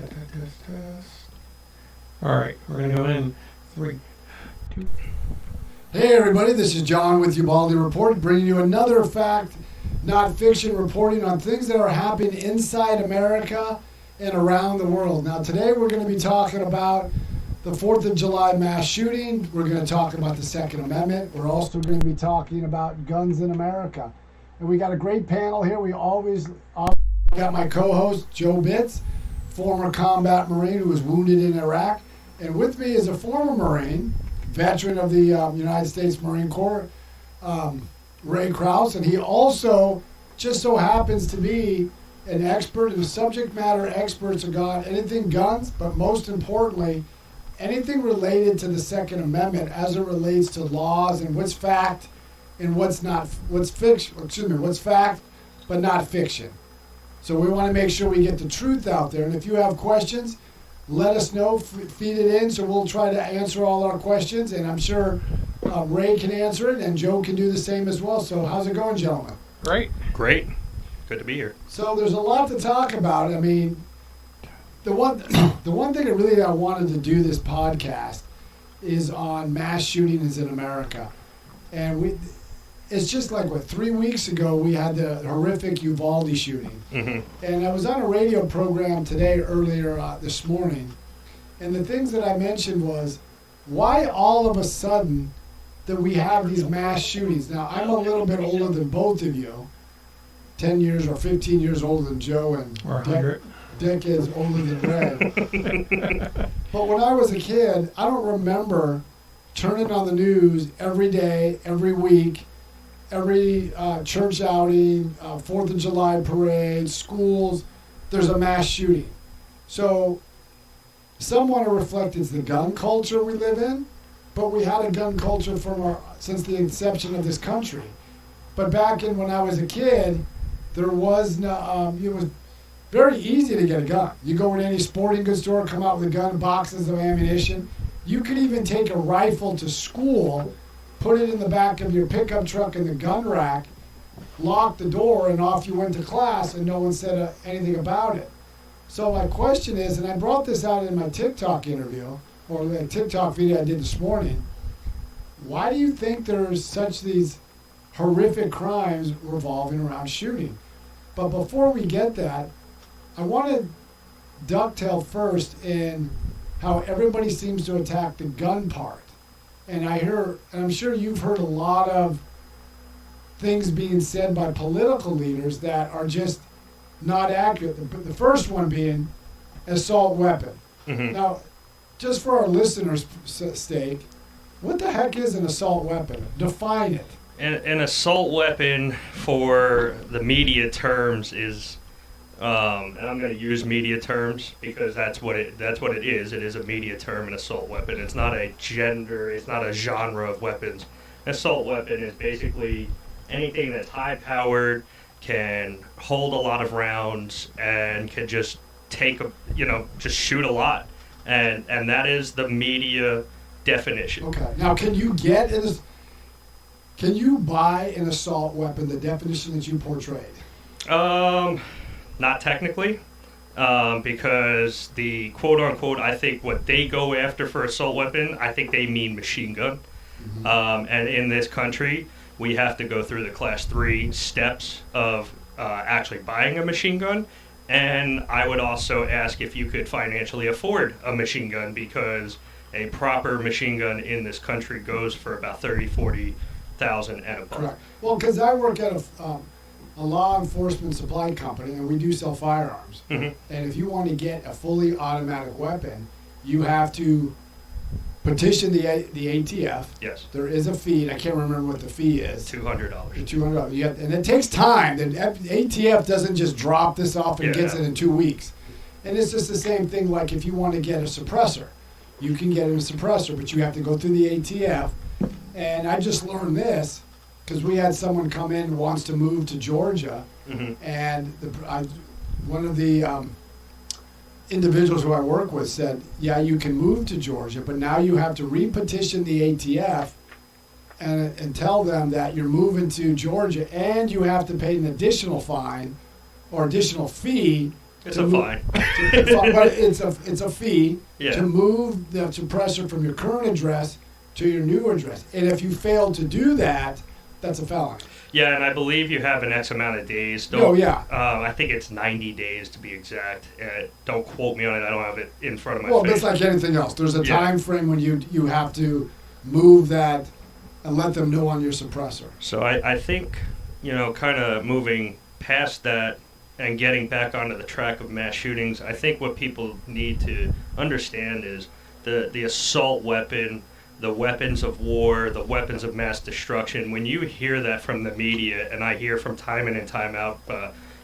Test. All right, we're going to go in 3, 2. Hey everybody, this is John with Ubaldi Report, bringing you another fact, not fiction, reporting on things that are happening inside America and around the world. Now today we're going to be talking about the 4th of July mass shooting. We're going to talk about the Second Amendment. We're also going to be talking about guns in America. And we got a great panel here. We always got my co-host, Joe Bitts, former combat Marine who was wounded in Iraq. And with me is a former Marine, veteran of the United States Marine Corps, Ray Krause, and he also just so happens to be an expert and subject matter experts about anything guns, but most importantly, anything related to the Second Amendment as it relates to laws and what's fact and what's not, what's fiction, what's fact but not fiction. So we want to make sure we get the truth out there, and if you have questions, let us know, feed it in, so we'll try to answer all our questions, and I'm sure Ray can answer it, and Joe can do the same as well. So how's it going, gentlemen? Great. Good to be here. So there's a lot to talk about. I mean, the one thing I wanted to do this podcast is on mass shootings in America. And it's just like, 3 weeks ago we had the horrific Uvalde shooting. Mm-hmm. And I was on a radio program today earlier this morning, and the things that I mentioned was, why all of a sudden that we have these mass shootings? Now, I'm a little bit older than both of you, 10 years or 15 years older than Joe, and Or 100. decades older than Ray. But when I was a kid, I don't remember turning on the news every day, every week, every church outing, 4th of July parade, schools, there's a mass shooting. So some want to reflect it's the gun culture we live in, but we had a gun culture since the inception of this country. But back when I was a kid, there was no, it was very easy to get a gun. You go in any sporting goods store, come out with a gun, boxes of ammunition. You could even take a rifle to school, put it in the back of your pickup truck in the gun rack, lock the door, and off you went to class, and no one said anything about it. So my question is, and I brought this out in my TikTok interview, or the TikTok video I did this morning, why do you think there's these horrific crimes revolving around shooting? But before we get that, I want to dovetail first in how everybody seems to attack the gun part. And I'm sure you've heard a lot of things being said by political leaders that are just not accurate. The first one being assault weapon. Mm-hmm. Now, just for our listeners' sake, what the heck is an assault weapon? Define it. An assault weapon, for the media terms, is, and I'm going to use media terms because that's what it is. It is a media term, an assault weapon. It's not a gender. It's not a genre of weapons. An assault weapon is basically anything that's high-powered, can hold a lot of rounds, and can just just shoot a lot. And that is the media definition. Okay. Now, can you buy an assault weapon, the definition that you portrayed? Not technically, because the quote-unquote, I think what they go after for assault weapon, I think they mean machine gun. Mm-hmm. And in this country, we have to go through the Class 3 steps of actually buying a machine gun. And I would also ask if you could financially afford a machine gun, because a proper machine gun in this country goes for about $30,000-$40,000 and above. Correct. Well, because I work at a law enforcement supply company, and we do sell firearms. Mm-hmm. And if you want to get a fully automatic weapon, you have to petition the ATF. Yes. There is a fee. I can't remember what the fee is. $200. $200. And it takes time. The ATF doesn't just drop this off and gets it in 2 weeks. And it's just the same thing like if you want to get a suppressor. You can get a suppressor, but you have to go through the ATF. And I just learned this because we had someone come in who wants to move to Georgia. Mm-hmm. And one of the individuals who I work with said, yeah, you can move to Georgia, but now you have to re-petition the ATF and tell them that you're moving to Georgia, and you have to pay an additional fine or additional fee It's a fine. But it's a fee Yeah. to move the suppressor from your current address to your new address. And if you fail to do that, that's a felony. Yeah, and I believe you have an X amount of days. Oh, yeah. I think it's 90 days to be exact. Don't quote me on it. I don't have it in front of my Well, face. that's like anything else. There's a Yeah. time frame when you have to move that and let them know on your suppressor. So I think, kind of moving past that and getting back onto the track of mass shootings, I think what people need to understand is the assault weapon, the weapons of war, the weapons of mass destruction. When you hear that from the media, and I hear from time in and time out,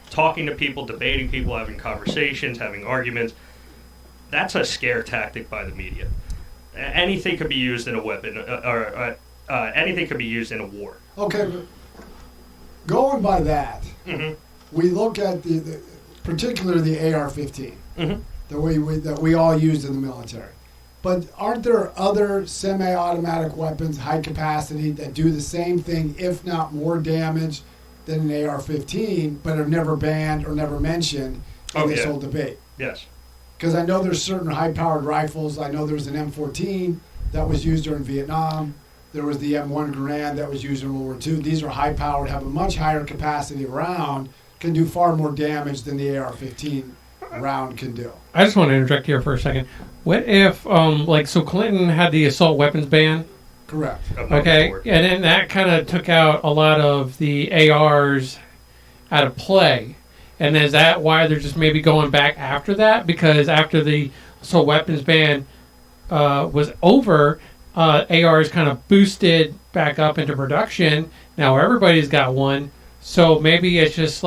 talking to people, debating people, having conversations, having arguments, that's a scare tactic by the media. Anything could be used in a weapon, or anything could be used in a war. Okay, but going by that, Mm-hmm. we look at particularly the AR-15 Mm-hmm. that we all used in the military. But aren't there other semi-automatic weapons, high capacity, that do the same thing, if not more damage than an AR-15, but are never banned or never mentioned in this whole debate? Yes. Because I know there's certain high-powered rifles. I know there's an M14 that was used during Vietnam. There was the M1 Garand that was used in World War II. These are high-powered, have a much higher capacity of round, can do far more damage than the AR-15 round can do. I just want to interject here for a second. What if, so Clinton had the assault weapons ban, Correct. okay, and then that kind of took out a lot of the ARs out of play. And is that why they're just maybe going back after that? Because after the assault weapons ban was over, ARs kind of boosted back up into production. Now everybody's got one. So maybe it's just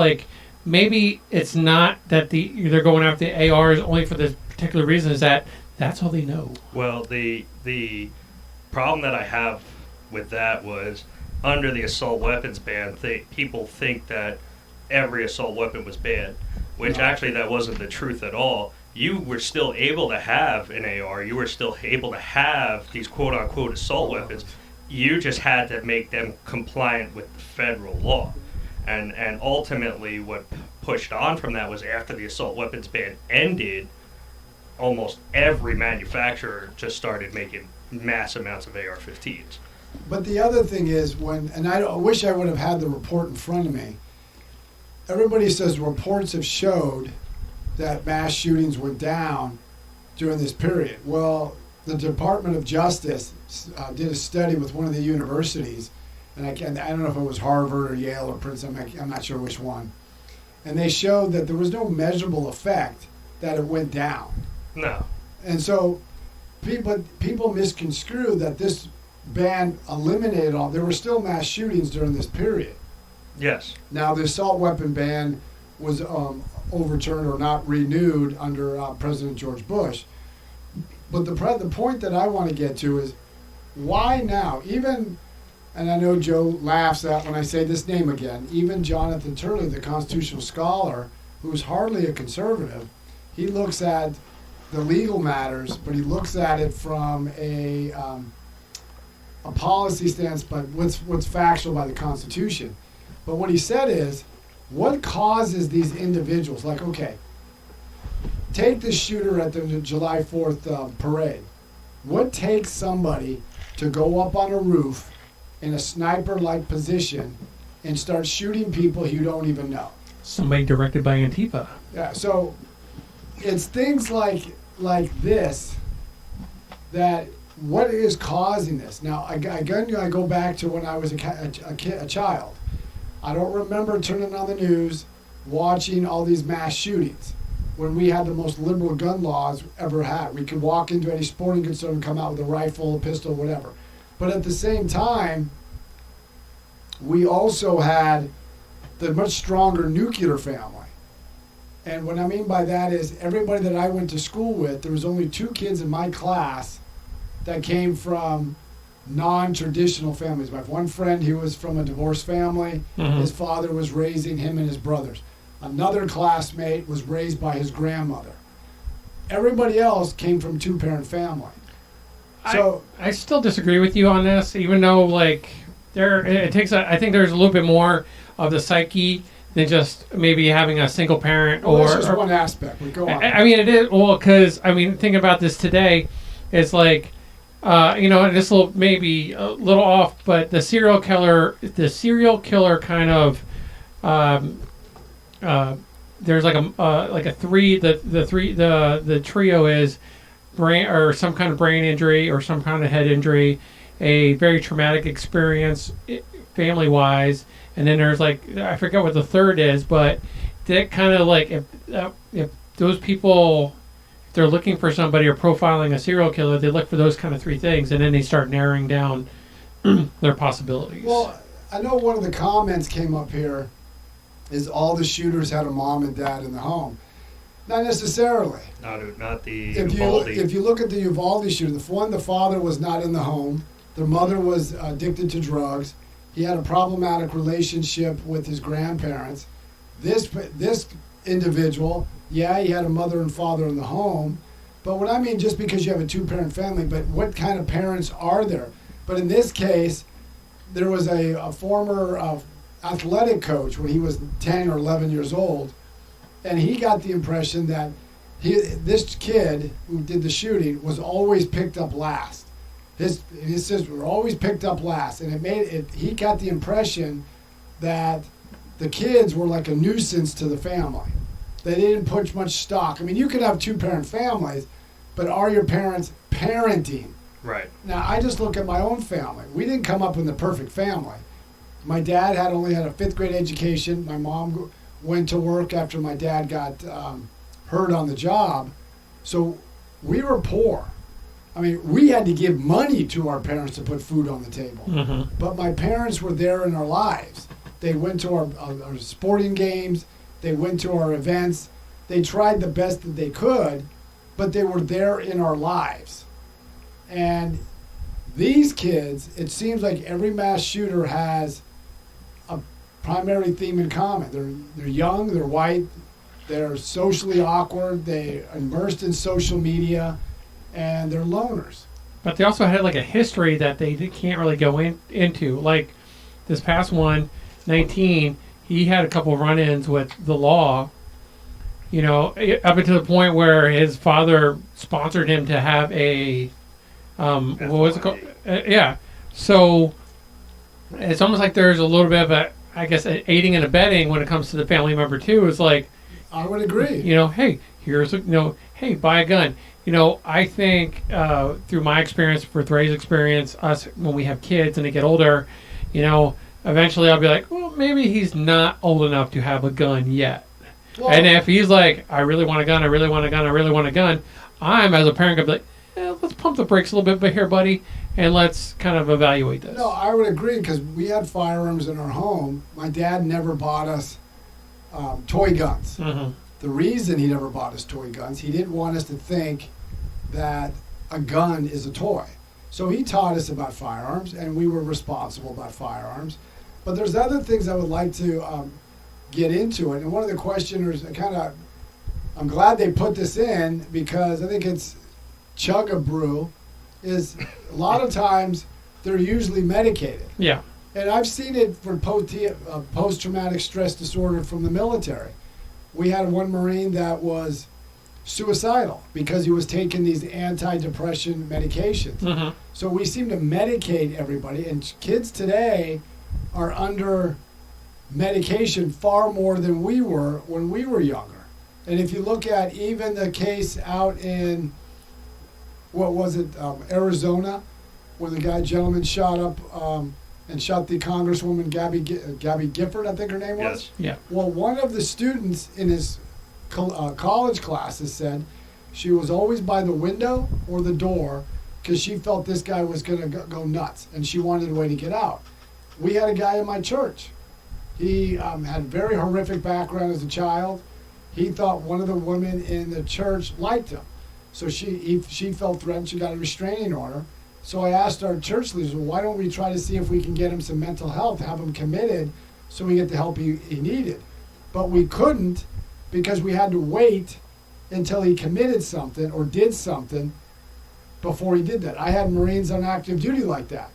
maybe it's not that they're going after the ARs only for this particular reason, is that that's all they know. Well, the problem that I have with that was under the assault weapons ban, people think that every assault weapon was banned, which No. actually that wasn't the truth at all. You were still able to have an AR. You were still able to have these quote-unquote assault weapons. You just had to make them compliant with the federal law. And ultimately what pushed on from that was after the assault weapons ban ended, almost every manufacturer just started making mass amounts of AR-15s. But the other thing is, I wish I would have had the report in front of me. Everybody says reports have showed that mass shootings went down during this period. Well, the Department of Justice did a study with one of the universities, and I don't know if it was Harvard or Yale or Princeton, I'm not sure which one. And they showed that there was no measurable effect that it went down. No. And so people misconstrue that this ban eliminated all. There were still mass shootings during this period. Yes. Now, the assault weapon ban was overturned or not renewed under President George Bush. But the point that I want to get to is, why now? Even, and I know Joe laughs at when I say this name again, even Jonathan Turley, the constitutional scholar, who's hardly a conservative, he looks at the legal matters, but he looks at it from a policy stance, but what's factual by the Constitution. But what he said is, what causes these individuals, okay, take the shooter at the July 4th parade. What takes somebody to go up on a roof in a sniper-like position and start shooting people you don't even know? Somebody directed by Antifa. Yeah, so it's things like this that what is causing this? Now, again, I go back to when I was a child. I don't remember turning on the news, watching all these mass shootings when we had the most liberal gun laws ever had. We could walk into any sporting goods store and come out with a rifle, a pistol, whatever. But at the same time, we also had the much stronger nuclear family. And what I mean by that is everybody that I went to school with, there was only 2 kids in my class that came from non-traditional families. My one friend, he was from a divorced family. Mhm. His father was raising him and his brothers. Another classmate was raised by his grandmother. Everybody else came from 2-parent family. So I still disagree with you on this, even though I think there's a little bit more of the psyche than just maybe having a single parent Well, or. that's just or one aspect. We go on. I mean, it is well because I mean, thinking about this today, it's like, and this will maybe a little off, but the serial killer kind of, there's like a three. The trio is brain or some kind of brain injury or some kind of head injury, a very traumatic experience, family wise, and then there's like I forget what the third is, but that kind of like if those people, if they're looking for somebody or profiling a serial killer, they look for those kind of three things, and then they start narrowing down their possibilities. Well, I know one of the comments came up here is all the shooters had a mom and dad in the home. Not necessarily. Not the If you look at the Uvalde shooter, the father was not in the home. The mother was addicted to drugs. He had a problematic relationship with his grandparents. This individual, yeah, he had a mother and father in the home. But what I mean, just because you have a two-parent family, but what kind of parents are there? But in this case, there was a former athletic coach when he was 10 or 11 years old, and he got the impression that this kid who did the shooting was always picked up last. His sisters were always picked up last, and he got the impression that the kids were like a nuisance to the family. They didn't put much stock. I mean, you could have two-parent families, but are your parents parenting? Right. Now, I just look at my own family. We didn't come up in the perfect family. My dad only had a 5th grade education. My mom went to work after my dad got hurt on the job. So we were poor. I mean, we had to give money to our parents to put food on the table. Mm-hmm. But my parents were there in our lives. They went to our sporting games. They went to our events. They tried the best that they could, but they were there in our lives. And these kids, it seems like every mass shooter has a primary theme in common. They're young, they're white, they're socially awkward, they're immersed in social media, and they're loners. But they also had like a history that they can't really go into. Like this past one, 19, he had a couple run-ins with the law, up until the point where his father sponsored him to have a what was it called? Yeah. So it's almost like there's a little bit of aiding and abetting when it comes to the family member too. It's like, I would agree. Hey, here's hey, buy a gun. I think through my experience, with Ray's experience, us when we have kids and they get older, eventually I'll be like, well, maybe he's not old enough to have a gun yet. Well, and if he's like, I really want a gun, I really want a gun, I really want a gun, I'm as a parent gonna be like, let's pump the brakes a little bit here, buddy, and let's kind of evaluate this. No, I would agree because we had firearms in our home. My dad never bought us toy guns. Mm-hmm. The reason he never bought us toy guns, he didn't want us to think that a gun is a toy. So he taught us about firearms, and we were responsible about firearms. But there's other things I would like to get into it. And one of the questioners, I'm glad they put this in because I think it's Chug-a-Brew, is a lot of times they're usually medicated. Yeah. And I've seen it for post-traumatic stress disorder from the military. We had one Marine that was suicidal because he was taking these antidepressant medications. Mm-hmm. So we seem to medicate everybody, and kids today are under medication far more than we were when we were younger. And if you look at even the case out in, Arizona, where the gentleman shot up and shot the Congresswoman Gabby Gifford, I think her name was? Yes. Yeah. Well, one of the students in his college classes said she was always by the window or the door because she felt this guy was going to go nuts, and she wanted a way to get out. We had a guy in my church. He had a very horrific background as a child. He thought one of the women in the church liked him. So she felt threatened. She got a restraining order. So I asked our church leaders, well, why don't we try to see if we can get him some mental health, have him committed so we get the help he needed. But we couldn't because we had to wait until he committed something or did something before he did that. I had Marines on active duty like that.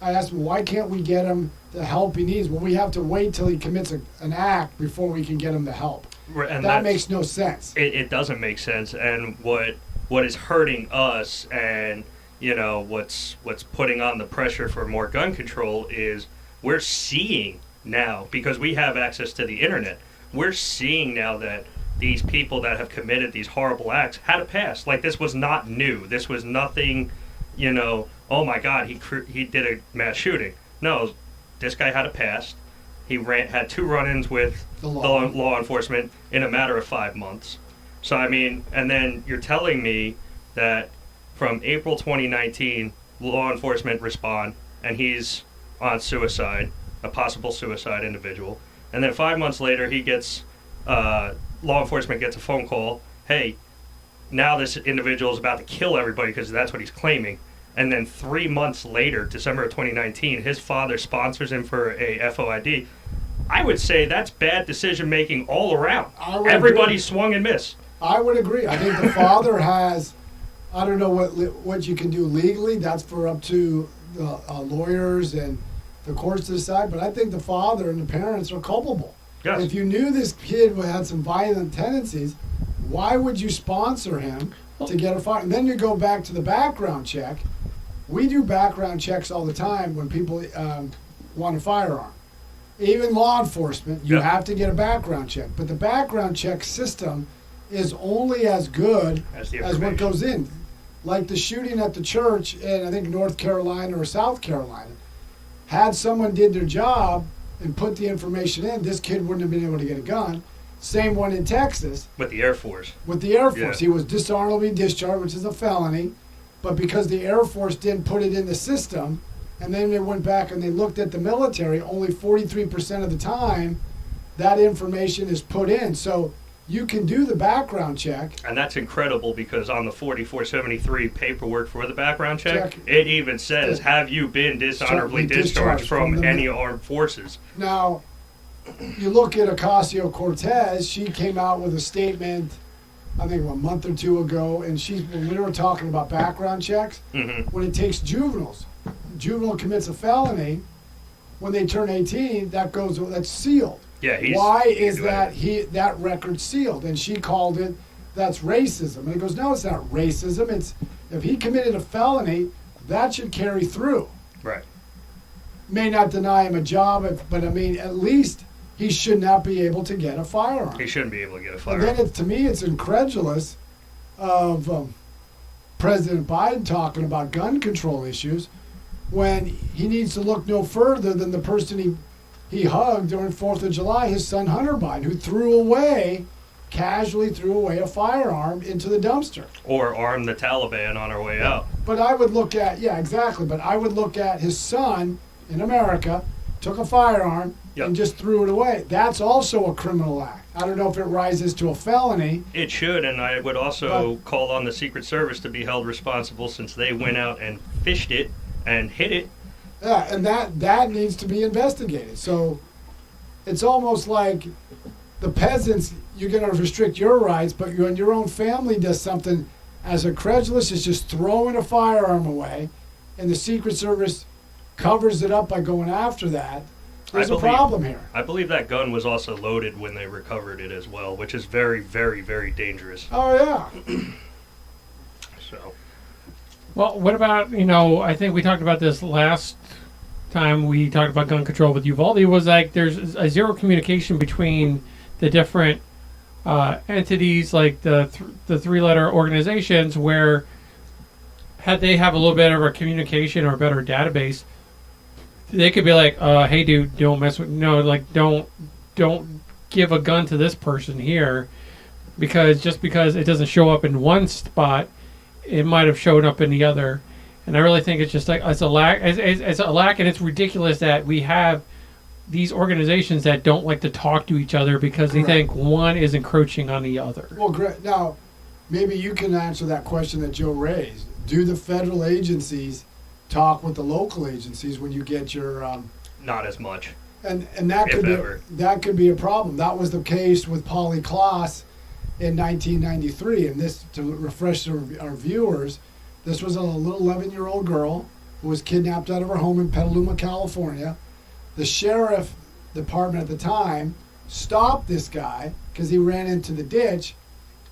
I asked them, why can't we get him the help he needs. Well, we have to wait till he commits an act before we can get him the help. And that makes no sense. It doesn't make sense. And what is hurting us, and what's putting on the pressure for more gun control is we're seeing now, because we have access to the internet, we're seeing now that these people that have committed these horrible acts had a past. Like, this was not new. This was nothing, oh my God, he did a mass shooting. No, this guy had a past. He had 2 run-ins with the law enforcement in a matter of 5 months. So, I mean, and then you're telling me that from April 2019, law enforcement respond, and he's on suicide, a possible suicide individual. And then 5 months later, he gets, law enforcement gets a phone call, hey, now this individual is about to kill everybody because that's what he's claiming. And then 3 months later, December of 2019, his father sponsors him for a FOID. I would say that's bad decision-making all around. Everybody swung and missed. I would agree. I think the father has, I don't know what you can do legally. That's for up to the lawyers and the courts to decide. But I think the father and the parents are culpable. Yes. If you knew this kid had some violent tendencies, why would you sponsor him to get a fire? And then you go back to the background check. We do background checks all the time when people want a firearm. Even law enforcement, you have to get a background check. But the background check system is only as good as what goes in. Like the shooting at the church in, I think, North Carolina or South Carolina. Had someone did their job and put the information in, this kid wouldn't have been able to get a gun. Same one in Texas. With the Air Force. With the Air Force. Yeah. He was dishonorably discharged, which is a felony. But because the Air Force didn't put it in the system, and then they went back and they looked at the military, only 43% of the time that information is put in. So you can do the background check. And that's incredible, because on the 4473 paperwork for the background check, it even says, have you been dishonorably discharged from any armed forces? Now, you look at Ocasio-Cortez, she came out with a statement, I think a month or 2 ago, and when we were talking about background checks, when it takes juveniles, juvenile commits a felony, when they turn 18, that's sealed. Yeah, why is that record sealed? And she called it, that's racism. And he goes, no, it's not racism. It's if he committed a felony, that should carry through. Right. May not deny him a job, but I mean, at least he should not be able to get a firearm. He shouldn't be able to get a firearm. And then to me, it's incredulous of President Biden talking about gun control issues when he needs to look no further than the person he hugged during 4th of July, his son Hunter Biden, who casually threw away a firearm into the dumpster. Or armed the Taliban on our way out. But I would look at, but I would look at his son in America, took a firearm and just threw it away. That's also a criminal act. I don't know if it rises to a felony. It should, and I would also call on the Secret Service to be held responsible, since they went out and fished it and hit it. Yeah, and that needs to be investigated. So it's almost like the peasants, you're going to restrict your rights, but when your own family does something as incredulous as just throwing a firearm away, and the Secret Service covers it up by going after that, there's a problem here. I believe that gun was also loaded when they recovered it as well, which is very, very, very dangerous. Oh, yeah. So. Well, what about, I think we talked about this last time we talked about gun control with Uvalde. It was like there's a zero communication between the different entities, like the three-letter organizations, where had they have a little bit of a communication or a better database, they could be like, hey, dude, don't mess with, don't give a gun to this person here, because just because it doesn't show up in one spot, it might have shown up in the other. And I really think it's just like it's a lack, and it's ridiculous that we have these organizations that don't like to talk to each other because they think one is encroaching on the other. Well, great. Now, maybe you can answer that question that Joe raised. Do the federal agencies talk with the local agencies when you get your not as much, and that could be a problem. That was the case with Polly Klaas in 1993, and this, to refresh our viewers, this was a little 11-year-old girl who was kidnapped out of her home in Petaluma, California. The sheriff department at the time stopped this guy because he ran into the ditch,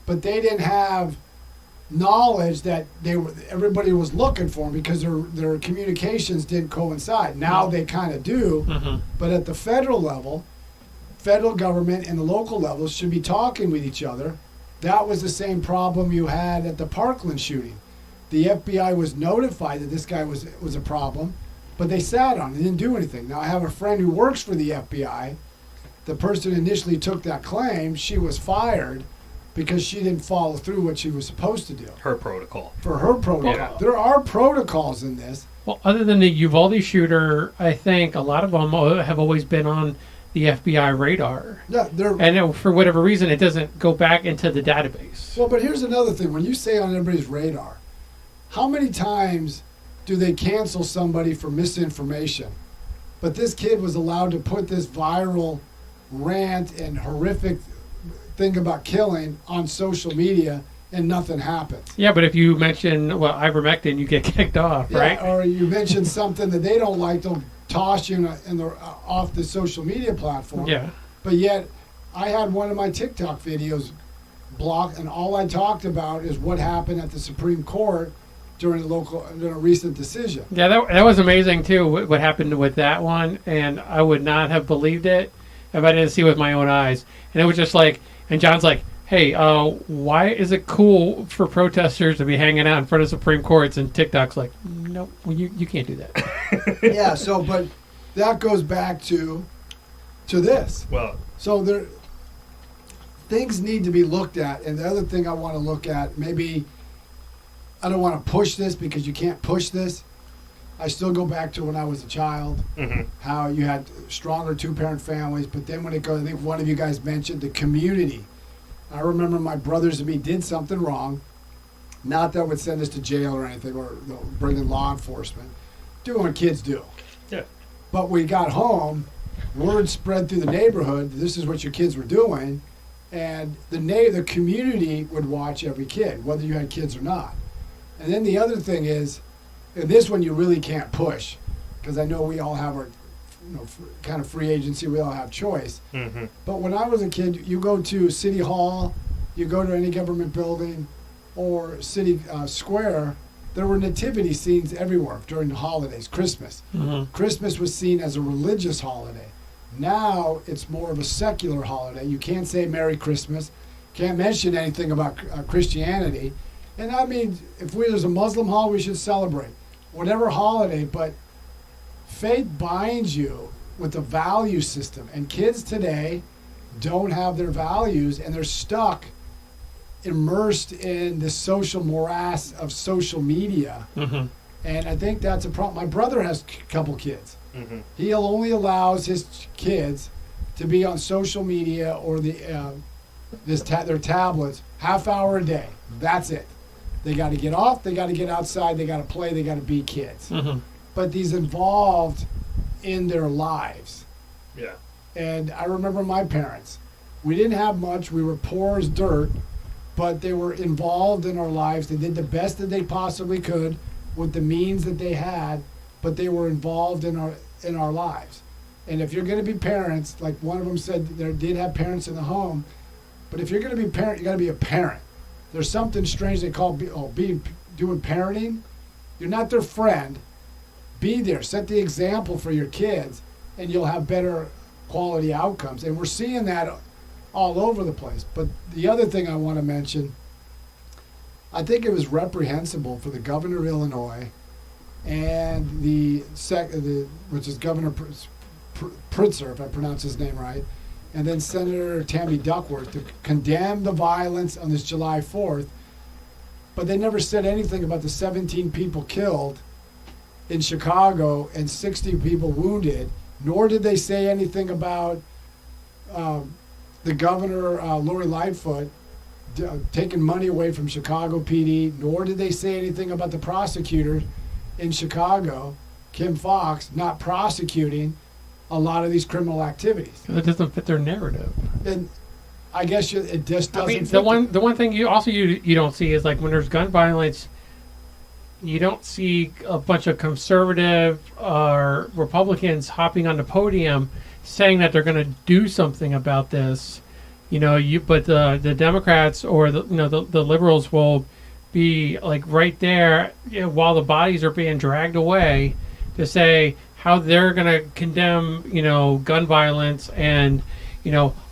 but they didn't have knowledge that everybody was looking for him because their communications didn't coincide. Now they kind of do, but at the federal level, federal government and the local levels should be talking with each other. That was the same problem you had at the Parkland shooting. The FBI was notified that this guy was a problem, but they sat on it. They didn't do anything. Now, I have a friend who works for the FBI. The person initially took that claim. She was fired because she didn't follow through what she was supposed to do. Her protocol. For her protocol. Yeah. There are protocols in this. Well, other than the Uvalde shooter, I think a lot of them have always been on the FBI radar. Yeah, And for whatever reason, it doesn't go back into the database. Well, but here's another thing. When you say on everybody's radar, how many times do they cancel somebody for misinformation? But this kid was allowed to put this viral rant and horrific thing about killing on social media, and nothing happens. Yeah, but if you mention ivermectin, you get kicked off, right? Or you mention something that they don't like, they'll toss you off the social media platform. Yeah. But yet, I had one of my TikTok videos blocked, and all I talked about is what happened at the Supreme Court during a recent decision. Yeah, that was amazing too. What happened with that one, and I would not have believed it if I didn't see it with my own eyes. And it was just like, and John's like, "Hey, why is it cool for protesters to be hanging out in front of Supreme Courts?" And TikTok's like, "No, well, you can't do that." Yeah. So, but that goes back to this. Well, so things need to be looked at, and the other thing I want to look at, maybe I don't want to push this because you can't push this. I still go back to when I was a child, how you had stronger two-parent families, but then when it goes, I think one of you guys mentioned the community. I remember my brothers and me did something wrong, not that would send us to jail or anything, or bring in law enforcement. Do what kids do. yeah. But we got home, word spread through the neighborhood, this is what your kids were doing, and the community would watch every kid, whether you had kids or not. And then the other thing is, and this one you really can't push, because I know we all have our kind of free agency, we all have choice. But when I was a kid, you go to City Hall, you go to any government building or city square, there were nativity scenes everywhere during the holidays. Christmas. Christmas was seen as a religious holiday. Now it's more of a secular holiday. You can't say Merry Christmas, can't mention anything about Christianity. And I mean, if there's a Muslim holiday, we should celebrate whatever holiday, but faith binds you with a value system. And kids today don't have their values, and they're stuck, immersed in the social morass of social media. And I think that's a problem. My brother has a couple kids. He only allows his kids to be on social media or their tablets half hour a day. That's it. They got to get off, they got to get outside, they got to play, they got to be kids. But these involved in their lives. Yeah. And I remember my parents. We didn't have much. We were poor as dirt, but they were involved in our lives. They did the best that they possibly could with the means that they had, but they were involved in our lives. And if you're going to be parents, like one of them said, they did have parents in the home, but if you're going to be a parent, you got to be a parent. There's something strange they call doing parenting. You're not their friend. Be there. Set the example for your kids, and you'll have better quality outcomes. And we're seeing that all over the place. But the other thing I want to mention, I think it was reprehensible for the governor of Illinois and which is Governor Pritzker, if I pronounce his name right, and then Senator Tammy Duckworth to condemn the violence on this July 4th, but they never said anything about the 17 people killed in Chicago and 60 people wounded, nor did they say anything about the governor, Lori Lightfoot, taking money away from Chicago PD, nor did they say anything about the prosecutor in Chicago, Kim Foxx, not prosecuting a lot of these criminal activities. That doesn't fit their narrative. And I guess it just doesn't. I mean, the one thing you don't see is like when there's gun violence, you don't see a bunch of conservative or Republicans hopping on the podium saying that they're going to do something about this. But the Democrats or the liberals will be like right there, while the bodies are being dragged away, to say how they're going to condemn gun violence, and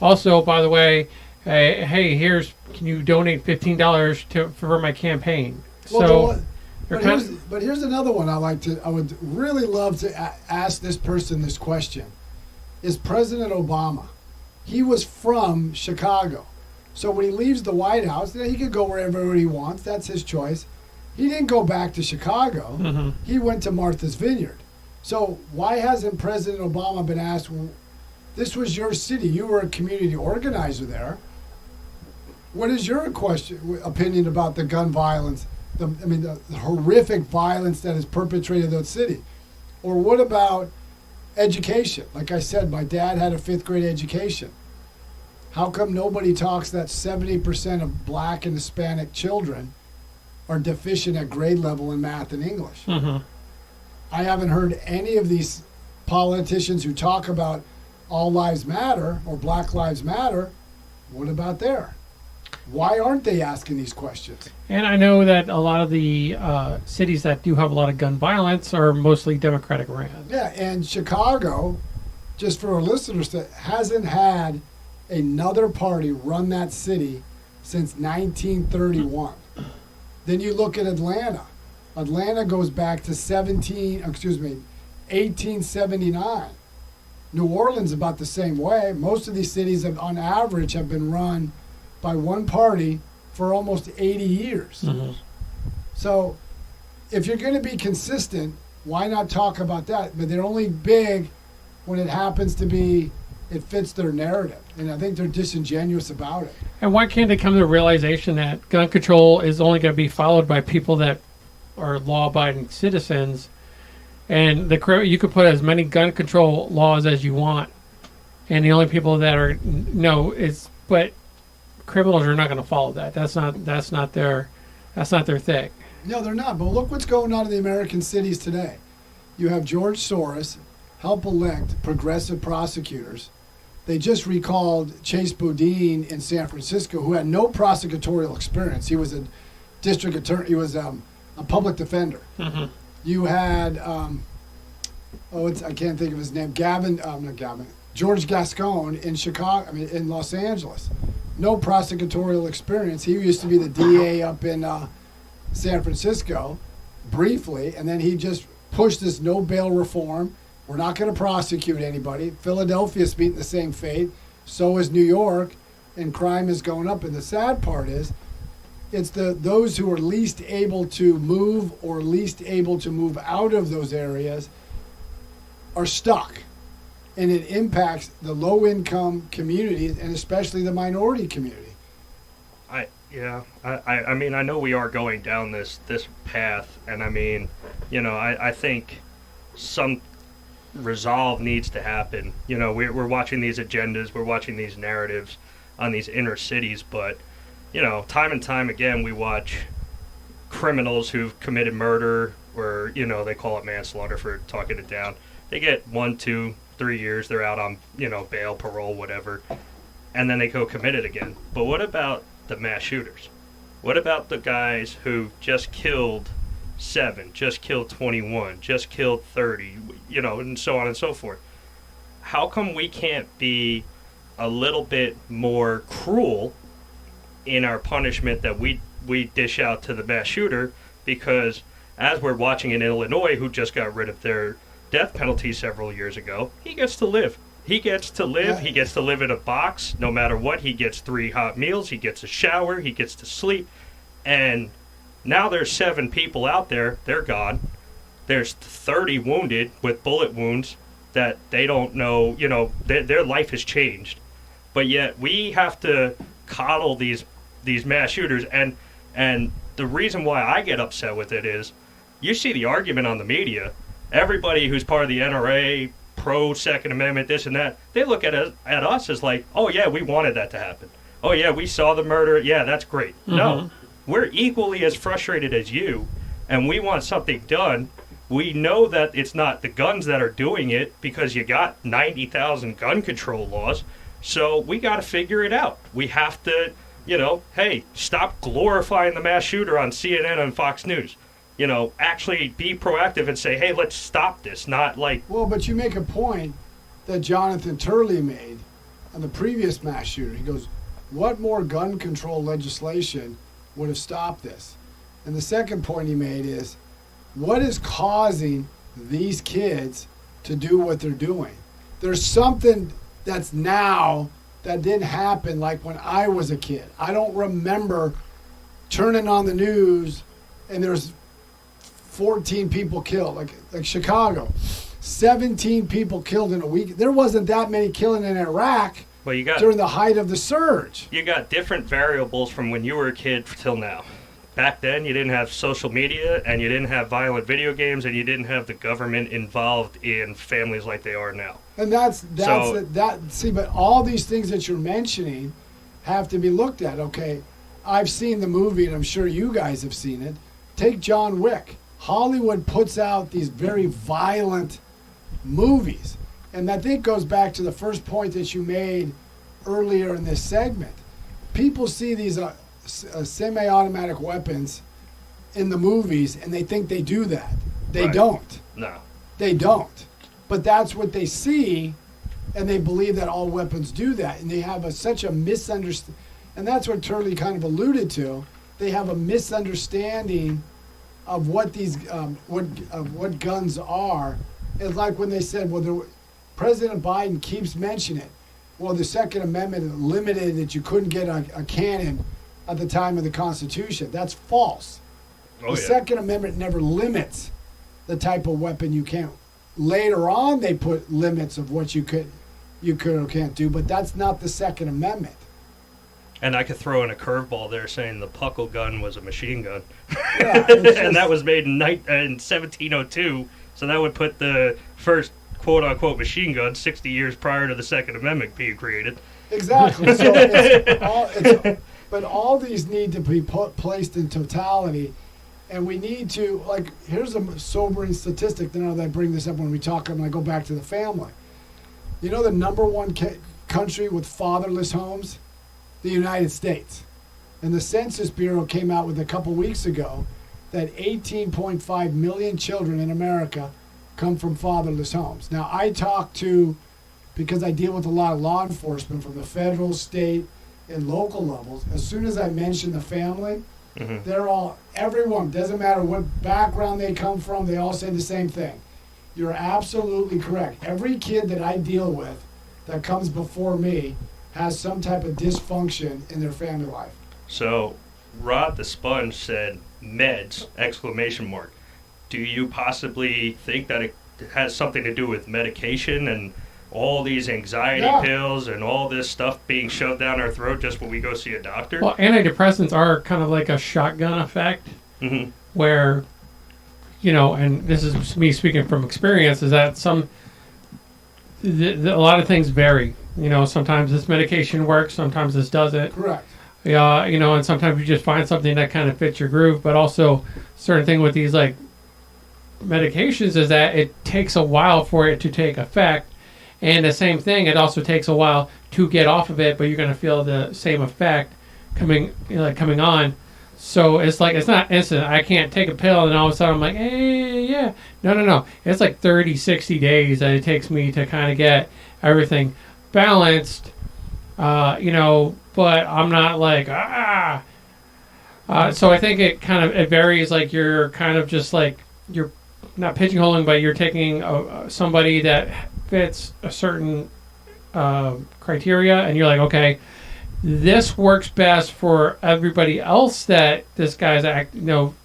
also, by the way, hey, can you donate $15 for my campaign? But here's another one I would really love to ask this person this question. Is President Obama. He was from Chicago. So when he leaves the White House, he could go wherever he wants. That's his choice. He didn't go back to Chicago. Mm-hmm. He went to Martha's Vineyard. So why hasn't President Obama been asked, well, this was your city. You were a community organizer there. What is your opinion about the gun violence, the horrific violence that is perpetrated in that city? Or what about education? Like I said, my dad had a 5th grade education. How come nobody talks that 70% of black and Hispanic children are deficient at grade level in math and English? Mm-hmm. I haven't heard any of these politicians who talk about all lives matter or Black Lives Matter. What about there? Why aren't they asking these questions? And I know that a lot of the cities that do have a lot of gun violence are mostly Democratic ran. Yeah, and Chicago, just for our listeners, that hasn't had another party run that city since 1931. Then you look at Atlanta. Atlanta goes back to 1879. New Orleans about the same way. Most of these cities, on average, have been run by one party for almost 80 years. Mm-hmm. So if you're going to be consistent, why not talk about that? But they're only big when it happens to be, it fits their narrative. And I think they're disingenuous about it. And why can't they come to the realization that gun control is only going to be followed by people that are law-abiding citizens, and you could put as many gun control laws as you want, and the only people that are but criminals are not going to follow that. That's not their thing. No, they're not. But look what's going on in the American cities today. You have George Soros help elect progressive prosecutors. They just recalled Chase Boudin in San Francisco, who had no prosecutorial experience. He was a district attorney. He was a public defender. Mm-hmm. You had, I can't think of his name, George Gascon in Chicago, in Los Angeles. No prosecutorial experience. He used to be the DA up in San Francisco briefly, and then he just pushed this no bail reform. We're not going to prosecute anybody. Philadelphia's meeting the same fate. So is New York, and crime is going up. And the sad part is, it's those who are least able to move or least able to move out of those areas are stuck. And it impacts the low-income communities and especially the minority community. I mean, I know we are going down this path, and I think some resolve needs to happen. We're watching these agendas, we're watching these narratives on these inner cities, but time and time again, we watch criminals who've committed murder, or, they call it manslaughter for talking it down. They get 1, 2, 3 years. They're out on, bail, parole, whatever. And then they go commit it again. But what about the mass shooters? What about the guys who just killed 7, just killed 21, just killed 30, and so on and so forth? How come we can't be a little bit more cruel in our punishment that we dish out to the mass shooter? Because as we're watching in Illinois, who just got rid of their death penalty several years ago, he gets to live. He gets to live. He gets to live in a box no matter what. He gets 3 hot meals. He gets a shower. He gets to sleep. And now there's 7 people out there. They're gone. There's 30 wounded with bullet wounds that they don't know, their life has changed. But yet we have to coddle these mass shooters. And the reason why I get upset with it is, you see the argument on the media. Everybody who's part of the NRA, pro Second Amendment, this and that, they look at us as like, oh yeah, we wanted that to happen. Oh yeah, we saw the murder. Yeah, that's great. Mm-hmm. No, we're equally as frustrated as you and we want something done, we know that it's not the guns that are doing it because you got 90,000 gun control laws. So we got to figure it out. We have to, hey, stop glorifying the mass shooter on CNN and Fox News. Actually be proactive and say, hey, let's stop this. Not like... Well, but you make a point that Jonathan Turley made on the previous mass shooter. He goes, what more gun control legislation would have stopped this? And the second point he made is, what is causing these kids to do what they're doing? There's something that's now that didn't happen like when I was a kid. I don't remember turning on the news and there's 14 people killed, like Chicago. 17 people killed in a week. There wasn't that many killing in Iraq during the height of the surge. You got different variables from when you were a kid till now. Back then, you didn't have social media, and you didn't have violent video games, and you didn't have the government involved in families like they are now. And but all these things that you're mentioning have to be looked at. Okay, I've seen the movie, and I'm sure you guys have seen it. Take John Wick. Hollywood puts out these very violent movies, and I think goes back to the first point that you made earlier in this segment. People see these semi-automatic weapons in the movies, and they think they do that. They don't. No. They don't. But that's what they see, and they believe that all weapons do that, and they have such a misunderstanding. And that's what Turley kind of alluded to. They have a misunderstanding of what these what guns are. It's like when they said, President Biden keeps mentioning it. Well, the Second Amendment limited that you couldn't get a cannon at the time of the Constitution. That's false. The Second Amendment never limits the type of weapon you can. Later on, they put limits of what you could or can't do, but that's not the Second Amendment. And I could throw in a curveball there saying the Puckle gun was a machine gun. Yeah, and that was made in 1702, so that would put the first quote-unquote machine gun 60 years prior to the Second Amendment being created. Exactly. So but all these need to be placed in totality, and we need to, here's a sobering statistic, now that I bring this up when we talk, when I go back to the family. You know the number one country with fatherless homes? The United States. And the Census Bureau came out with a couple weeks ago that 18.5 million children in America come from fatherless homes. Now, I talk to, because I deal with a lot of law enforcement from the federal, state, and local levels, as soon as I mention the family, everyone, doesn't matter what background they come from, they all say the same thing. You're absolutely correct. Every kid that I deal with that comes before me has some type of dysfunction in their family life. So, Rod the Sponge said, meds, ! Do you possibly think that it has something to do with medication and all these anxiety pills and all this stuff being shoved down our throat just when we go see a doctor? Well, antidepressants are kind of like a shotgun effect, where, and this is me speaking from experience, is that a lot of things vary. Sometimes this medication works, sometimes this doesn't. Correct. Yeah, and sometimes you just find something that kind of fits your groove. But also, certain thing with these medications is that it takes a while for it to take effect, and the same thing, it also takes a while to get off of it. But you're going to feel the same effect coming on. So it's not instant. I can't take a pill and all of a sudden I'm like, hey, yeah. No. It's 30, 60 days that it takes me to kind of get everything balanced, but I'm not so I think it varies. You're kind of just you're not pigeonholing, but you're taking somebody that fits a certain criteria, and you're like, okay, this works best for everybody else that this guy's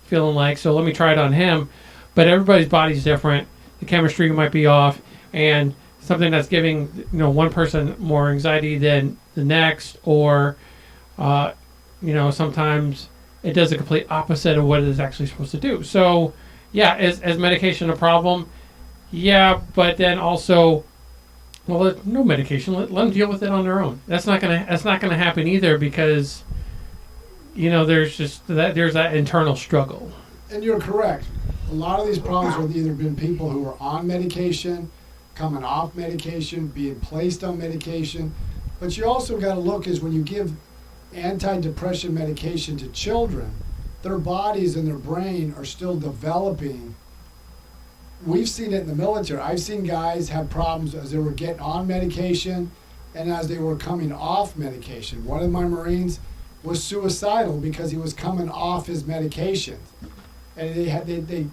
feeling like, so let me try it on him. But everybody's body's different. The chemistry might be off, and something that's giving one person more anxiety than the next, or sometimes it does the complete opposite of what it is actually supposed to do. So yeah, is medication a problem? Yeah, but then also, well, no medication. Let them deal with it on their own. That's not gonna happen either, because there's that internal struggle. And you're correct. A lot of these problems have either been people who are on medication, coming off medication, being placed on medication. But you also got to look is when you give antidepressant medication to children, their bodies and their brain are still developing. We've seen it in the military. I've seen guys have problems as they were getting on medication and as they were coming off medication. One of my Marines was suicidal because he was coming off his medication. And they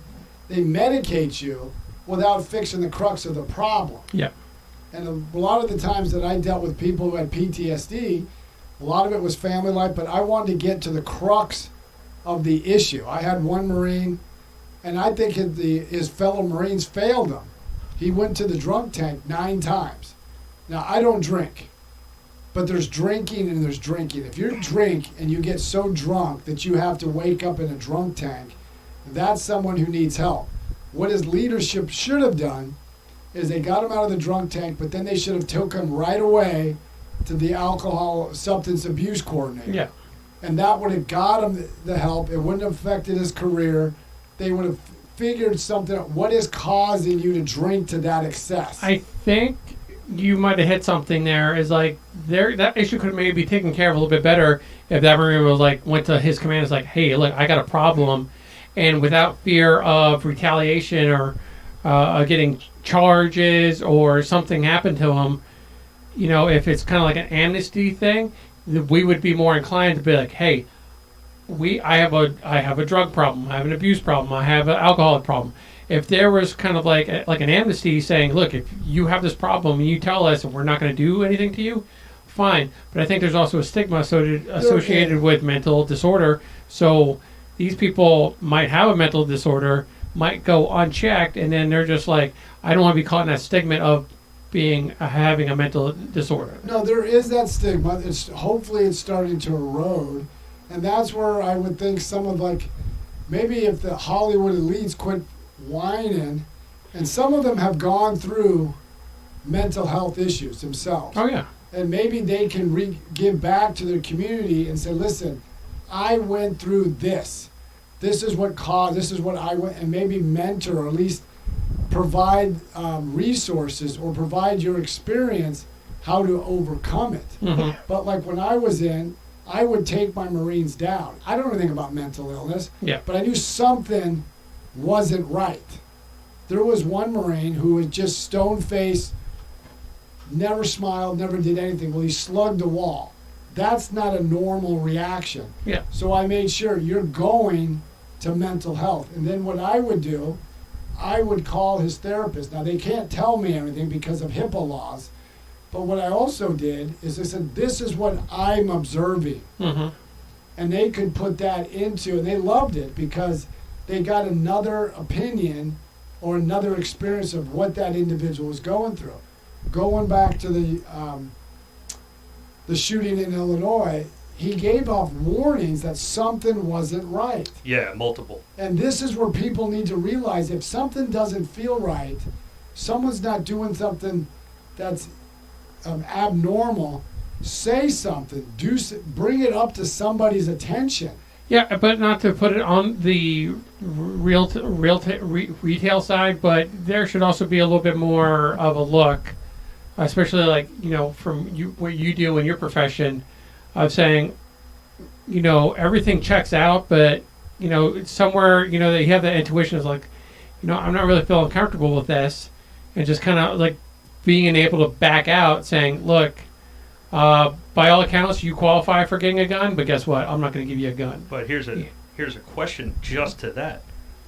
medicate you without fixing the crux of the problem. Yeah. And a lot of the times that I dealt with people who had PTSD, a lot of it was family life, but I wanted to get to the crux of the issue. I had one Marine, and I think his fellow Marines failed him. He went to the drunk tank 9 times. Now, I don't drink, but there's drinking and there's drinking. If you drink and you get so drunk that you have to wake up in a drunk tank, that's someone who needs help. What his leadership should have done is they got him out of the drunk tank, but then they should have took him right away to the alcohol substance abuse coordinator. Yeah. And that would have got him the help. It wouldn't have affected his career. They would have figured something out. What is causing you to drink to that excess? I think you might have hit something there. Is like that issue could maybe be taken care of a little bit better if that Marine was like went to his command. Is like, hey, look, I got a problem, and without fear of retaliation or getting charges or something happened to him, you know, if it's kind of like an amnesty thing, we would be more inclined to be like, hey, I have a drug problem, I have an abuse problem, I have an alcoholic problem. If there was kind of like an amnesty saying, look, if you have this problem and you tell us and we're not going to do anything to you, fine. But I think there's also a stigma associated with mental disorder. So these people might have a mental disorder, might go unchecked, and then they're just like, I don't want to be caught in that stigma of having a mental disorder. No, there is that stigma. Hopefully it's starting to erode. And that's where I would think some of maybe if the Hollywood elites quit whining, and some of them have gone through mental health issues themselves. Oh, yeah. And maybe they can give back to their community and say, listen, I went through this. This is what caused, this is what I went, and maybe mentor or at least provide resources or provide your experience how to overcome it. Mm-hmm. But like when I was I would take my Marines down. I don't know anything about mental illness, but I knew something wasn't right. There was one Marine who was just stone-faced, never smiled, never did anything. Well, he slugged the wall. That's not a normal reaction. Yeah. So I made sure you're going to mental health. And then what I would do, I would call his therapist. Now, they can't tell me everything because of HIPAA laws. But what I also did is I said, this is what I'm observing. Mm-hmm. And they could put that into, and they loved it because they got another opinion or another experience of what that individual was going through. Going back to the shooting in Illinois, he gave off warnings that something wasn't right. Yeah, multiple. And this is where people need to realize if something doesn't feel right, someone's not doing something that's abnormal, say something. Bring it up to somebody's attention. Yeah, but not to put it on the retail side, but there should also be a little bit more of a look, especially from what you do in your profession, of saying, everything checks out, but somewhere they have that intuition is like, I'm not really feeling comfortable with this, and just kind of like being able to back out, saying, look, by all accounts, you qualify for getting a gun, but guess what? I'm not going to give you a gun. But here's a question just to that.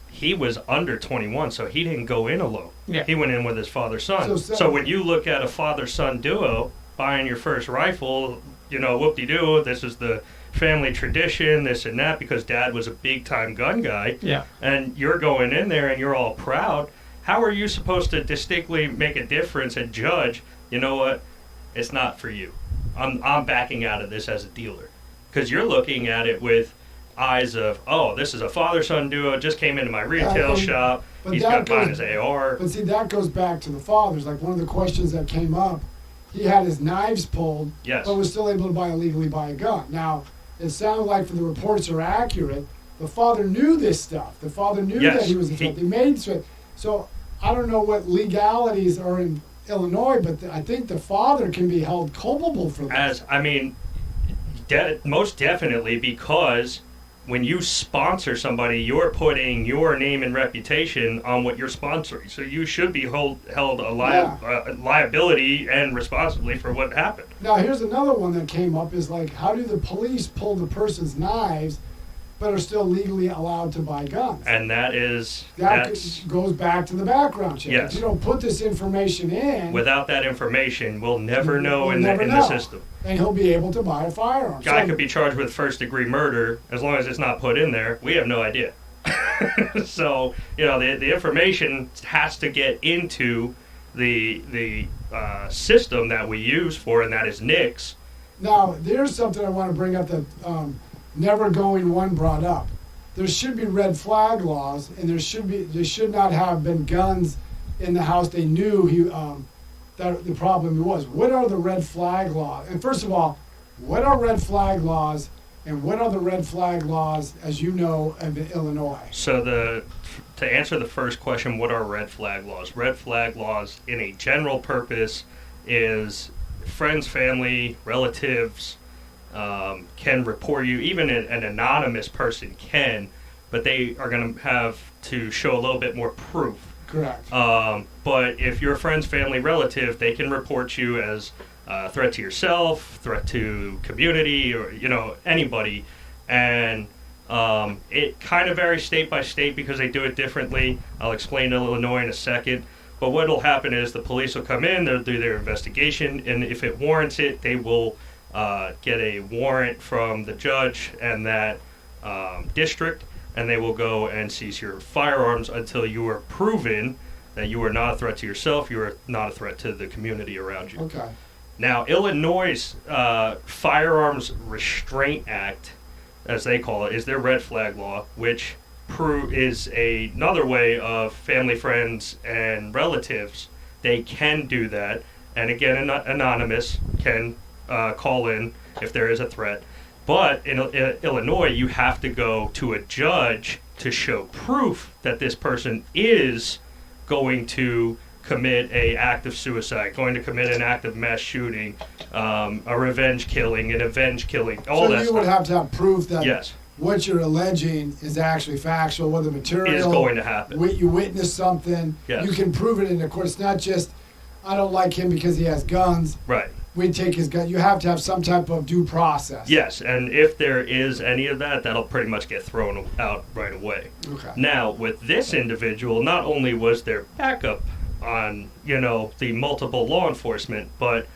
He was under 21, so he didn't go in alone. Yeah. He went in with his father-son. So when you look at a father-son duo buying your first rifle, whoop-de-doo, this is the family tradition, this and that, because dad was a big-time gun guy. Yeah. And you're going in there and you're all proud. How are you supposed to distinctly make a difference and judge, you know what, it's not for you. I'm backing out of this as a dealer. Because you're looking at it with eyes of, oh, this is a father-son duo, just came into my retail shop, he's got buying his AR. But see, that goes back to the fathers. Like one of the questions that came up, he had his knives pulled, but was still able to legally buy a gun. Now, it sounded like, for the reports are accurate, the father knew this stuff. The father knew Yes, that he was a threat. They made so I don't know what legalities are in Illinois, but I think the father can be held culpable for that. Most definitely, because when you sponsor somebody, you're putting your name and reputation on what you're sponsoring. So you should be held a liability and responsibly for what happened. Now, here's another one that came up is like, how do the police pull the person's knives but are still legally allowed to buy guns? And that goes back to the background check. Yes. If you don't put this information in, without that information, we'll never know we'll in never the know. system. And he'll be able to buy a firearm. Guy could be charged with first-degree murder as long as it's not put in there. We have no idea. So the information has to get into the system that we use for, and that is NICS. Now, there's something I want to bring up that Never Going One brought up. There should be red flag laws, and there should not have been guns in the house. They knew that the problem was. What are the red flag laws? And first of all, what are red flag laws, and what are the red flag laws, as you know, in Illinois? So to answer the first question, what are red flag laws? Red flag laws, in a general purpose, is friends, family, relatives can report you. Even an anonymous person can, but they are going to have to show a little bit more proof. Correct. But if your friend's family relative, they can report you as a threat to yourself, threat to community, or anybody. And it kind of varies state by state because they do it differently. I'll explain Illinois in a second. But what will happen is the police will come in, they'll do their investigation, and if it warrants it, they will get a warrant from the judge and that district, and they will go and seize your firearms until you are proven that you are not a threat to yourself, you are not a threat to the community around you. Okay. Now, Illinois' Firearms Restraint Act, as they call it, is their red flag law, which is another way of family, friends, and relatives. They can do that, and again, anonymous can call in if there is a threat. But in Illinois, you have to go to a judge to show proof that this person is going to commit an act of suicide, going to commit an act of mass shooting, a revenge killing, an avenge killing, all that stuff. So you would have to have proof that yes. What you're alleging is actually factual, what the material is going to happen. You witnessed something, yes. You can prove it in the court. It's not just, I don't like him because he has guns. Right. We take his gun. You have to have some type of due process. Yes, and if there is any of that, that'll pretty much get thrown out right away. Okay. Now, with this individual, not only was there backup on, the multiple law enforcement, but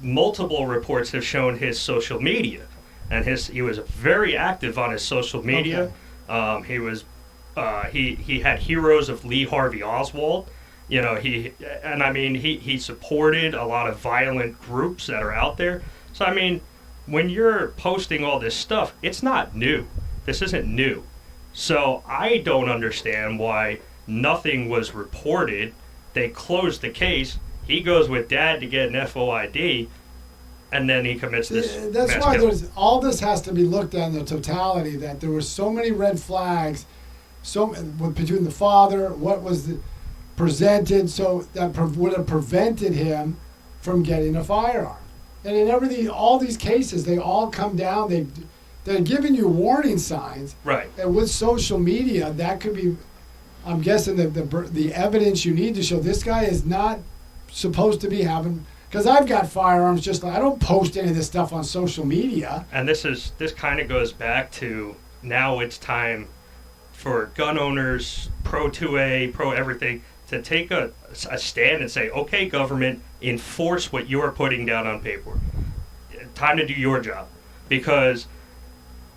multiple reports have shown his social media. And he was very active on his social media. Okay. He had heroes of Lee Harvey Oswald. He supported a lot of violent groups that are out there. So, when you're posting all this stuff, it's not new. This isn't new. So, I don't understand why nothing was reported. They closed the case. He goes with dad to get an FOID, and then he commits this That's mass why killing. all this has to be looked at in the totality, that there were so many red flags between the father, what was presented, so that would have prevented him from getting a firearm. And in all these cases, they all come down, they're giving you warning signs. Right. And with social media, that could be, I'm guessing, the evidence you need to show this guy is not supposed to be having, because I've got firearms, I don't post any of this stuff on social media. And this kind of goes back to, now it's time for gun owners, pro 2A, pro everything, to take a stand and say, okay, government, enforce what you are putting down on paper. Time to do your job. Because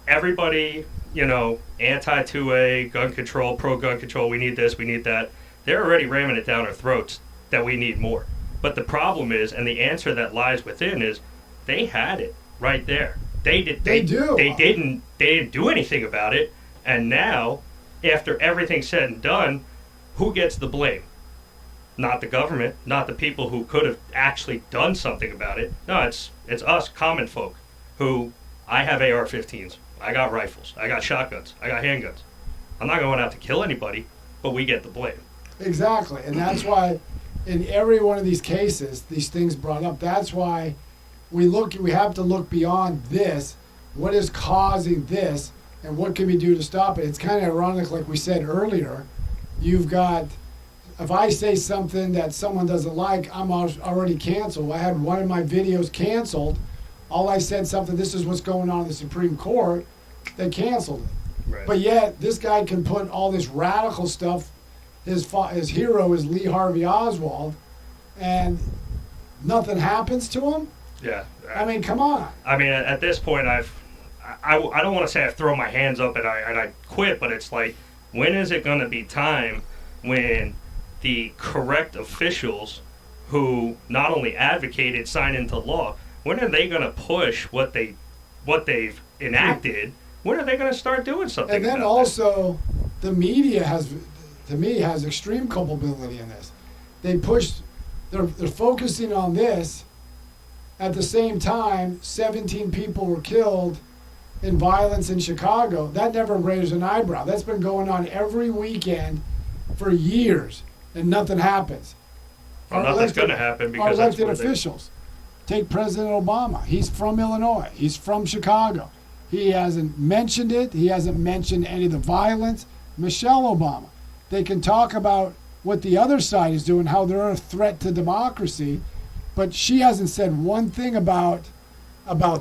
everybody, anti-2A, gun control, pro-gun control, we need this, we need that, they're already ramming it down our throats that we need more. But the problem is, and the answer that lies within is, they had it right there. They didn't do anything about it, and now, after everything's said and done, who gets the blame? Not the government, not the people who could have actually done something about it. No, it's us, common folk, who, I have AR-15s. I got rifles. I got shotguns. I got handguns. I'm not going out to kill anybody, but we get the blame. Exactly, and that's why in every one of these cases, these things brought up, that's why we have to look beyond this. What is causing this, and what can we do to stop it? It's kind of ironic, like we said earlier. You've got, if I say something that someone doesn't like, I'm already canceled. I had one of my videos canceled. All I said something, this is what's going on in the Supreme Court, they canceled it. Right. But yet, this guy can put all this radical stuff. His hero is Lee Harvey Oswald, and nothing happens to him? Yeah. I mean, come on. I mean, at this point, I don't want to say I've thrown my hands up and I quit, but it's like, when is it going to be time when the correct officials who not only advocated, sign into law, when are they going to push what they've enacted? When are they going to start doing something? And then also, the media has extreme culpability in this. They're focusing on this. At the same time, 17 people were killed in violence in Chicago. That never raised an eyebrow. That's been going on every weekend for years, and nothing happens. Well, nothing's going to happen because our that's elected officials. Take President Obama. He's from Illinois. He's from Chicago. He hasn't mentioned it. He hasn't mentioned any of the violence. Michelle Obama. They can talk about what the other side is doing, how they're a threat to democracy, but she hasn't said one thing about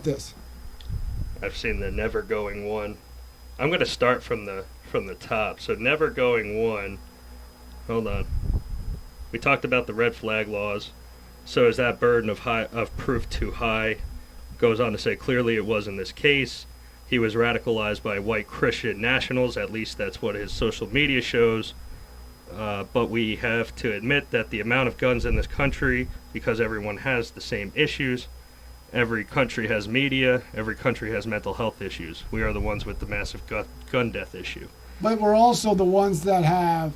this. I've seen the never going one. I'm going to start from the top. So never going one. Hold on. We talked about the red flag laws. So is that burden of proof too high? Goes on to say clearly it was in this case. He was radicalized by white Christian nationals. At least that's what his social media shows. But we have to admit that the amount of guns in this country, because everyone has the same issues, every country has media, every country has mental health issues. We are the ones with the massive gun death issue. But we're also the ones that have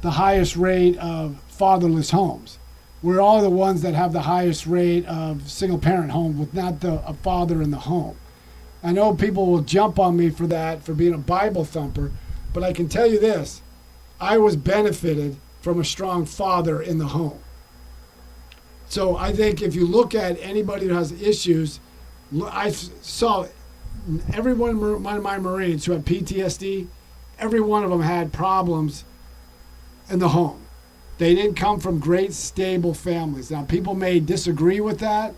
the highest rate of fatherless homes. We're all the ones that have the highest rate of single-parent home with not a father in the home. I know people will jump on me for that, for being a Bible thumper, but I can tell you this. I was benefited from a strong father in the home. So I think if you look at anybody who has issues, I saw every one of my Marines who had PTSD, every one of them had problems in the home. They didn't come from great, stable families. Now, people may disagree with that,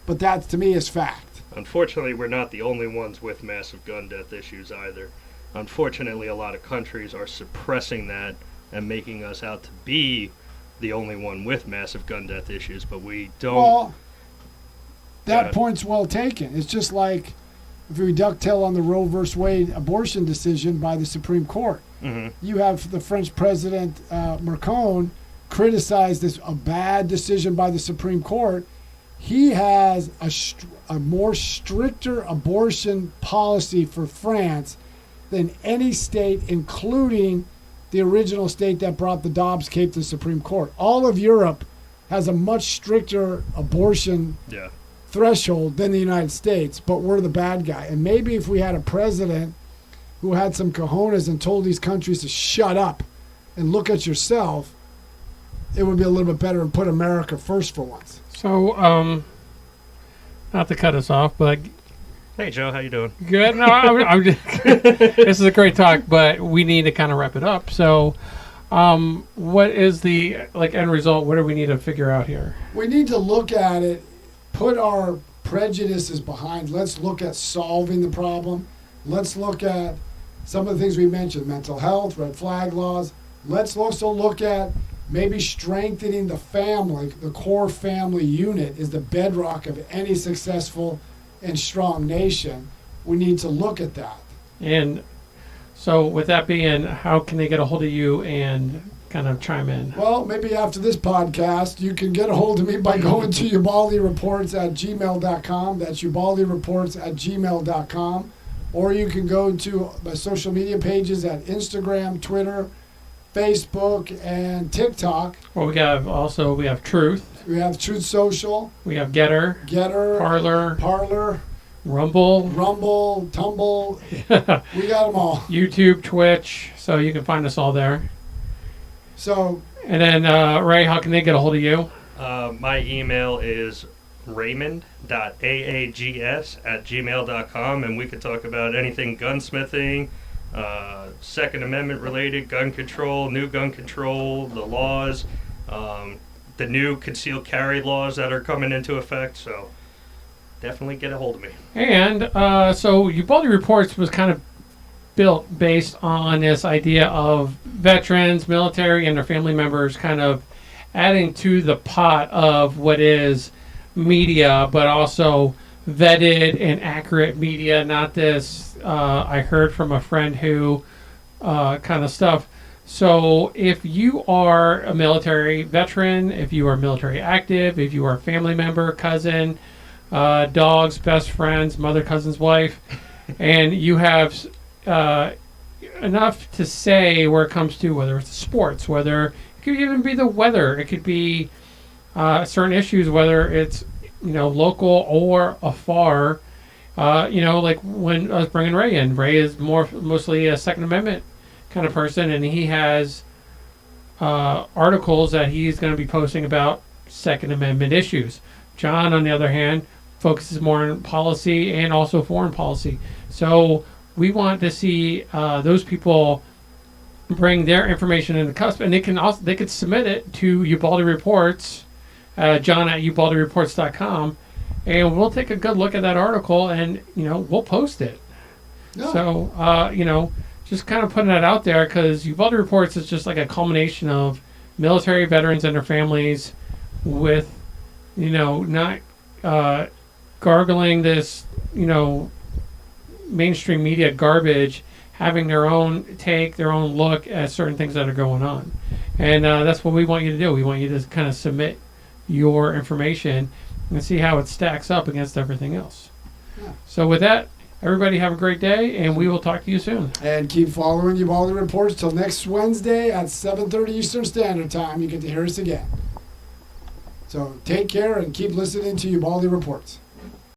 but that, to me, is fact. Unfortunately, we're not the only ones with massive gun death issues either. Unfortunately, a lot of countries are suppressing that and making us out to be the only one with massive gun death issues, but we don't. Well, that point's well taken. It's just like if we ducktail on the Roe v. Wade abortion decision by the Supreme Court. Mm-hmm. You have the French President Macron criticized this a bad decision by the Supreme Court. He has a more stricter abortion policy for France than any state, including the original state that brought the Dobbs case to the Supreme Court. All of Europe has a much stricter abortion threshold than the United States, but we're the bad guy. And maybe if we had a president who had some cojones and told these countries to shut up and look at yourself, it would be a little bit better and put America first for once. So, not to cut us off, but hey, Joe, how you doing? good. No, I'm just, this is a great talk, but we need to kind of wrap it up. So, what is the end result? What do we need to figure out here? We need to look at it, put our prejudices behind. Let's look at solving the problem. Let's look at some of the things we mentioned, mental health, red flag laws. Let's also look at maybe strengthening the family. The core family unit is the bedrock of any successful and strong nation. We need to look at that. And so with that being, how can they get a hold of you and kind of chime in? Well, maybe after this podcast, you can get a hold of me by going to ubaldireports@gmail.com. That's ubaldireports@gmail.com. Or you can go to my social media pages at Instagram, Twitter, Facebook, and TikTok. Well, we have Truth. We have Truth Social. We have Getter. Parler. Rumble, Tumble. We got them all. YouTube, Twitch, so you can find us all there. So, And then, Ray, how can they get a hold of you? My email is raymond.aags@gmail.com, and we could talk about anything gunsmithing, Second Amendment related, gun control, new gun control, the laws, the new concealed carry laws that are coming into effect. So definitely get a hold of me. And so Uvalde Reports was kind of built based on this idea of veterans, military, and their family members kind of adding to the pot of what is media, but also vetted and accurate media, not this I heard from a friend who kind of stuff. So if you are a military veteran, if you are military active, if you are a family member, cousin, dogs, best friends, mother, cousin's wife, and you have enough to say where it comes to whether it's sports, whether it could even be the weather, it could be certain issues, whether it's local or afar. Like when I was bringing Ray in, Ray is mostly a Second Amendment kind of person, and he has articles that he's going to be posting about Second Amendment issues. John, on the other hand, focuses more on policy and also foreign policy. So we want to see those people bring their information in the cusp, and they could submit it to Uvalde Reports, John at uvaldereports.com, and we'll take a good look at that article, and we'll post it. no. So just kind of putting that out there, because Uvalde Reports is just like a culmination of military veterans and their families with not gargling this mainstream media garbage, having their own take, their own look at certain things that are going on. And that's what we want you to do. We want you to kind of submit your information and see how it stacks up against everything else. Yeah. So with that, everybody have a great day, and we will talk to you soon. And keep following Uvalde Reports till next Wednesday at 7:30 Eastern Standard Time. You get to hear us again. So take care and keep listening to Uvalde Reports.